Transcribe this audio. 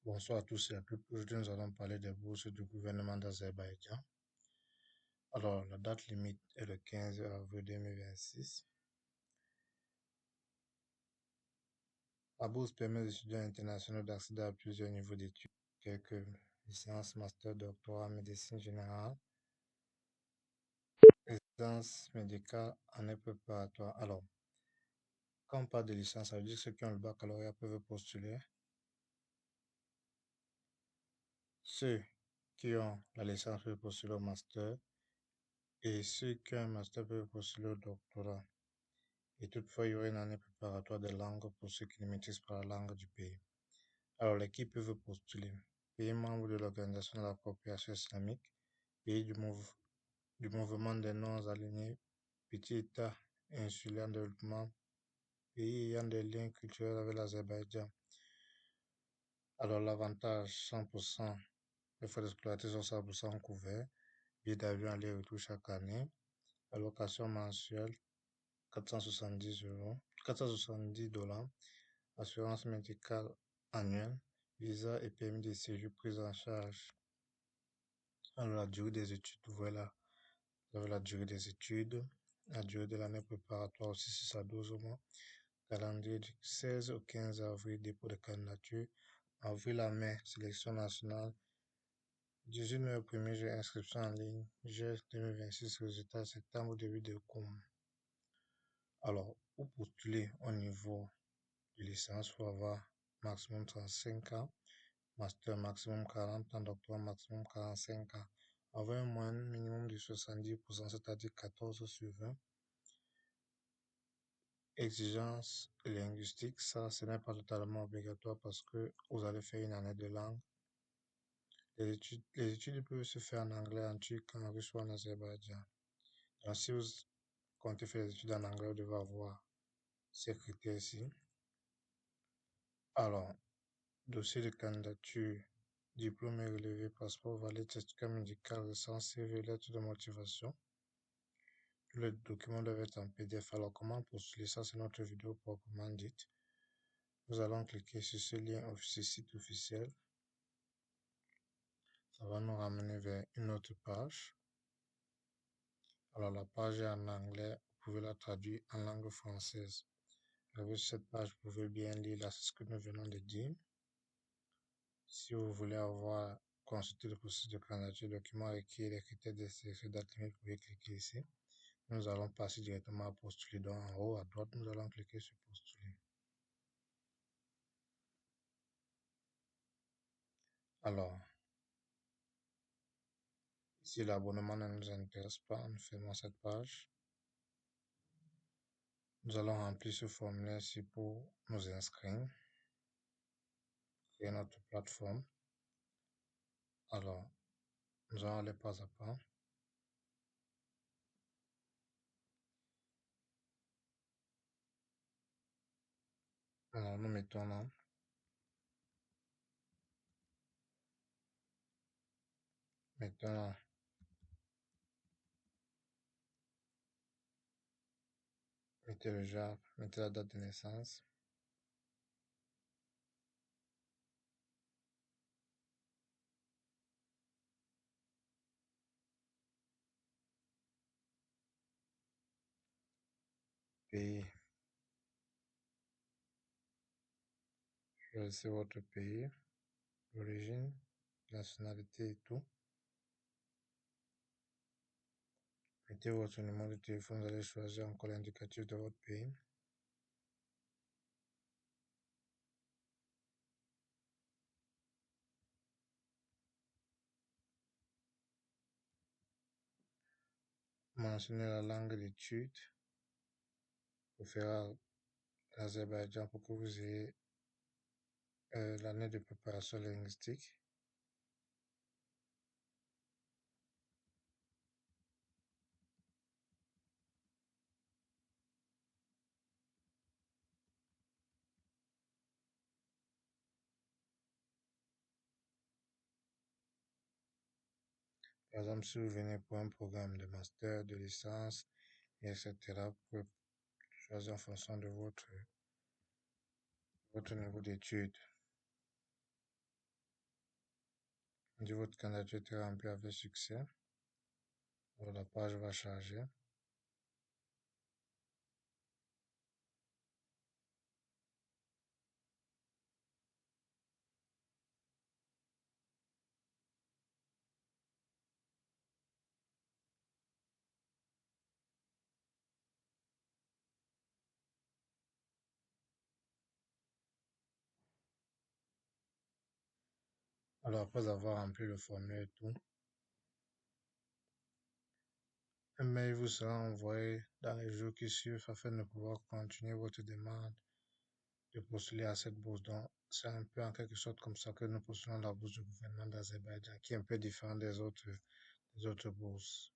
Bonsoir à tous et à toutes. Aujourd'hui, nous allons parler des bourses du gouvernement d'Azerbaïdjan. Alors, la date limite est le 15 avril 2026. La bourse permet aux étudiants internationaux d'accéder à plusieurs niveaux d'études, tels que licence, master, doctorat, médecine générale, résidence médicale, année préparatoire. Alors, quand on parle de licence, ça veut dire que ceux qui ont le baccalauréat peuvent postuler. Ceux qui ont la licence peuvent postuler au master et ceux qui ont un master peuvent postuler au doctorat. Et toutefois, il y aurait une année préparatoire des langues pour ceux qui ne maîtrisent pas la langue du pays. Alors, l'équipe peut postuler. Pays membre de l'Organisation de la coopération islamique, pays du mouvement des non-alignés, petit État insulaire en développement, pays ayant des liens culturels avec l'Azerbaïdjan. Alors, l'avantage, 100%, les frais de scolarité sont 100% couverts, billets d'avion aller-retour chaque année, allocation mensuelle, 470 €, 470 $, assurance médicale annuelle, visa et permis de séjour pris en charge. Alors, la durée des études, voilà. Vous avez la durée des études, la durée de l'année préparatoire aussi 6 à 12 mois, calendrier du 16 au 15 avril, dépôt de candidature, avril à mai, sélection nationale, 18 mai au 1er juillet, inscription en ligne, juillet 2026, résultat septembre, début de cours. Alors, pour postuler au niveau de licence, il faut avoir maximum 35 ans, master maximum 40 ans, doctorat maximum 45 ans, avoir un moyenne minimum de 70%, c'est-à-dire 14 sur 20. Exigence linguistique, ça, ce n'est pas totalement obligatoire parce que vous allez faire une année de langue. Les études peuvent se faire en anglais, en turc, en russe ou en azerbaïdjan. Donc, si vous comptez faire les études en anglais, vous devez avoir ces critères-ci. Alors, dossier de candidature, diplôme et relevé, passeport valide, certificat médical récent, CV, lettre de motivation. Tous les documents doivent être en PDF. Alors, comment postuler ça? C'est notre vidéo proprement dite. Nous allons cliquer sur ce lien officiel, site officiel. Ça va nous ramener vers une autre page. Alors, la page est en anglais. Vous pouvez la traduire en langue française. Avec cette page, vous pouvez bien lire là, c'est ce que nous venons de dire. Si vous voulez avoir consulté le processus de candidature, document requis, les critères de sélection, date limite, vous pouvez cliquer ici. Nous allons passer directement à postuler. Donc, en haut à droite, nous allons cliquer sur postuler. Alors, si l'abonnement ne nous intéresse pas, nous fermons cette page. Nous allons remplir ce formulaire-ci pour nous inscrire, créer notre plateforme. Alors, nous allons aller pas à pas. Alors, nous mettons là. Mettons là. Mettez le genre, mettez la date de naissance. Pays. Choisissez votre pays, l'origine, nationalité et tout. Mettez votre numéro de téléphone, vous allez choisir encore l'indicatif de votre pays. Mentionnez la langue d'étude. Vous ferez l'Azerbaïdjan pour que vous ayez l'année de préparation linguistique. Par exemple, si vous venez pour un programme de master, de licence, etc., vous pouvez choisir en fonction de votre niveau d'études. dit votre candidature est remplie avec succès. Alors, la page va charger. Alors, après avoir rempli le formulaire et tout, un mail vous sera envoyé dans les jours qui suivent afin de pouvoir continuer votre demande de postuler à cette bourse. Donc, c'est un peu en quelque sorte comme ça que nous postulons la bourse du gouvernement d'Azerbaïdjan, qui est un peu différente des autres bourses.